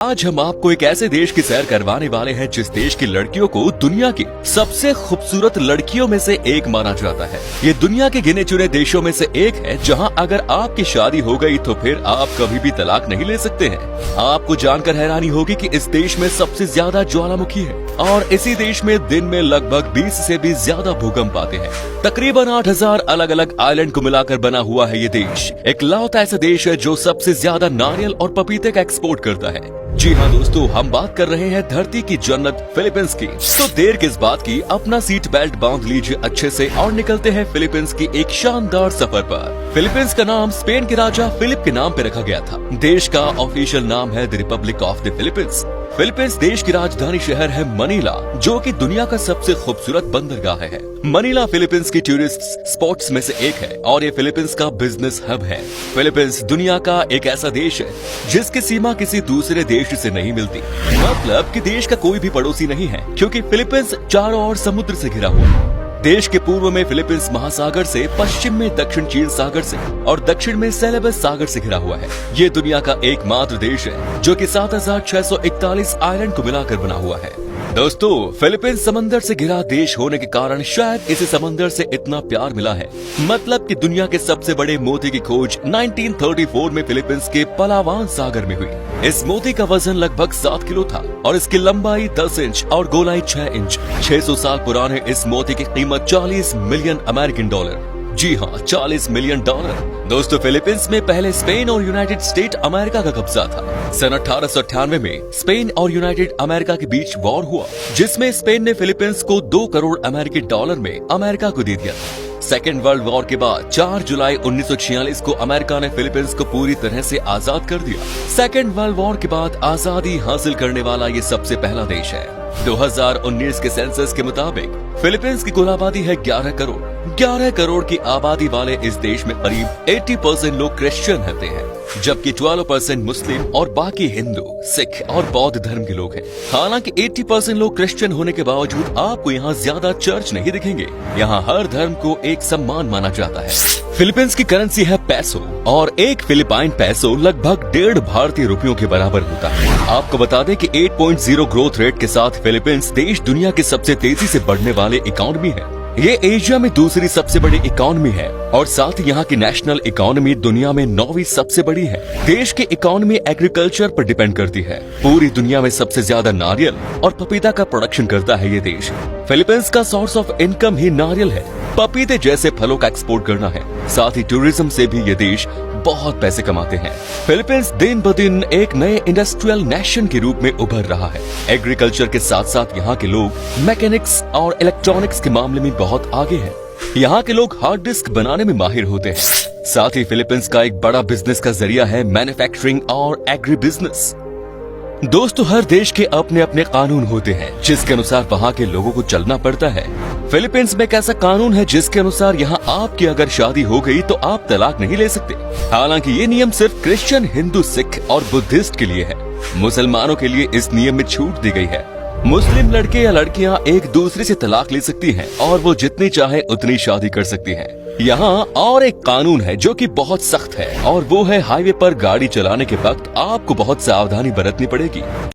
आज हम आपको एक ऐसे देश की सैर करवाने वाले हैं जिस देश की लड़कियों को दुनिया की सबसे खूबसूरत लड़कियों में से एक माना जाता है। ये दुनिया के गिने चुने देशों में से एक है जहां अगर आपकी शादी हो गई तो फिर आप कभी भी तलाक नहीं ले सकते हैं। आपको जानकर हैरानी होगी कि इस देश में सबसे ज्यादा ज्वालामुखी है और इसी देश में दिन में लगभग 20 से भी ज्यादा भूकंप आते हैं। तकरीबन 8000 अलग अलग आइलैंड को मिलाकर बना हुआ है ये देश। इकलौता ऐसा देश है जो सबसे ज्यादा नारियल और पपीते का एक्सपोर्ट करता है। जी हाँ दोस्तों, हम बात कर रहे हैं धरती की जन्नत फिलीपींस की। तो देर किस बात की, अपना सीट बेल्ट बांध लीजिए अच्छे से और निकलते हैं फिलीपींस की एक शानदार सफर पर। फिलीपींस का नाम स्पेन के राजा फिलिप के नाम पे रखा गया था। देश का ऑफिशियल नाम है the Republic of the Philippines. Philippines देश की राजधानी शहर है मनीला, जो कि दुनिया का सबसे खूबसूरत बंदरगाह है। मनीला फिलीपींस की टूरिस्ट स्पॉट्स में से एक है और ये फिलीपींस का बिजनेस हब है। फिलीपींस दुनिया का एक ऐसा देश है जिसकी सीमा किसी दूसरे देश से नहीं मिलती। मतलब कि देश का कोई भी पड़ोसी नहीं है, क्योंकि फिलीपींस चारों ओर समुद्र से घिरा हुआ है। देश के पूर्व में फिलीपींस महासागर से, पश्चिम में दक्षिण चीन सागर से और दक्षिण में सेलेबस सागर से घिरा हुआ है। ये दुनिया का एकमात्र देश है जो कि 7641 आइलैंड को मिलाकर बना हुआ है। दोस्तों, फिलीपींस समंदर से घिरा देश होने के कारण शायद इसे समंदर से इतना प्यार मिला है। मतलब कि दुनिया के सबसे बड़े मोती की खोज 1934 में फिलीपींस के पलावान सागर में हुई। इस मोती का वजन लगभग 7 किलो था और इसकी लंबाई 10 इंच और गोलाई 6 इंच। 600 साल पुराने इस मोती की कीमत 40 मिलियन अमेरिकन डॉलर। जी हाँ, 40 मिलियन डॉलर। दोस्तों, फिलीपींस में पहले स्पेन और यूनाइटेड स्टेट अमेरिका का कब्जा था। सन 1898 में स्पेन और यूनाइटेड अमेरिका के बीच वॉर हुआ, जिसमें स्पेन ने फिलीपींस को 2 करोड़ अमेरिकी डॉलर में अमेरिका को दे दिया था। सेकेंड वर्ल्ड वॉर के बाद 4 जुलाई 1946 को अमेरिका ने फिलीपींस को पूरी तरह से आजाद कर दिया। सेकेंड वर्ल्ड वॉर के बाद आजादी हासिल करने वाला ये सबसे पहला देश है। 2019 के सेंसस के मुताबिक फिलीपींस की कुल आबादी है 11 करोड़। 11 करोड़ की आबादी वाले इस देश में करीब 80% लोग क्रिश्चियन रहते हैं, जबकि 12% मुस्लिम और बाकी हिंदू, सिख और बौद्ध धर्म के लोग हैं। हालांकि 80% लोग क्रिश्चियन होने के बावजूद आपको यहाँ ज्यादा चर्च नहीं दिखेंगे। यहाँ हर धर्म को एक सम्मान माना जाता है। फिलीपींस की करेंसी है पैसो और एक फिलिपाइन पैसो लगभग 1.5 भारतीय रुपयों के बराबर होता है। आपको बता दें कि 8.0 ग्रोथ रेट के साथ फिलीपींस देश दुनिया के सबसे तेजी से बढ़ने वाले इकोनॉमी है। ये एशिया में दूसरी सबसे बड़ी इकोनॉमी है और साथ ही यहाँ की नेशनल इकोनॉमी दुनिया में 9वीं सबसे बड़ी है। देश की इकोनॉमी एग्रीकल्चर पर डिपेंड करती है। पूरी दुनिया में सबसे ज्यादा नारियल और पपीता का प्रोडक्शन करता है ये देश। फिलीपींस का सोर्स ऑफ इनकम ही नारियल है, पपीते जैसे फलों का एक्सपोर्ट करना है। साथ ही टूरिज्म से भी ये देश बहुत पैसे कमाते हैं। फिलीपींस दिन ब दिन एक नए इंडस्ट्रियल नेशन के रूप में उभर रहा है। एग्रीकल्चर के साथ साथ यहाँ के लोग मैकेनिक्स और इलेक्ट्रॉनिक्स के मामले में बहुत आगे हैं। यहाँ के लोग हार्ड डिस्क बनाने में माहिर होते हैं। साथ ही फिलीपींस का एक बड़ा बिजनेस का जरिया है मैन्युफैक्चरिंग और एग्री बिजनेस। दोस्तों, हर देश के अपने अपने कानून होते हैं जिसके अनुसार वहाँ के लोगों को चलना पड़ता है। फिलीपींस में एक ऐसा कानून है जिसके अनुसार यहाँ आपकी अगर शादी हो गई तो आप तलाक नहीं ले सकते। हालांकि ये नियम सिर्फ क्रिश्चियन, हिंदू, सिख और बुद्धिस्ट के लिए है। मुसलमानों के लिए इस नियम में छूट दी गई है। मुस्लिम लड़के या लड़कियाँ एक दूसरे से तलाक ले सकती हैं और वो जितनी चाहे उतनी शादी कर सकती हैं। यहाँ और एक कानून है जो कि बहुत सख्त है और वो है हाईवे पर गाड़ी चलाने के वक्त आपको बहुत सावधानी बरतनी पड़ेगी।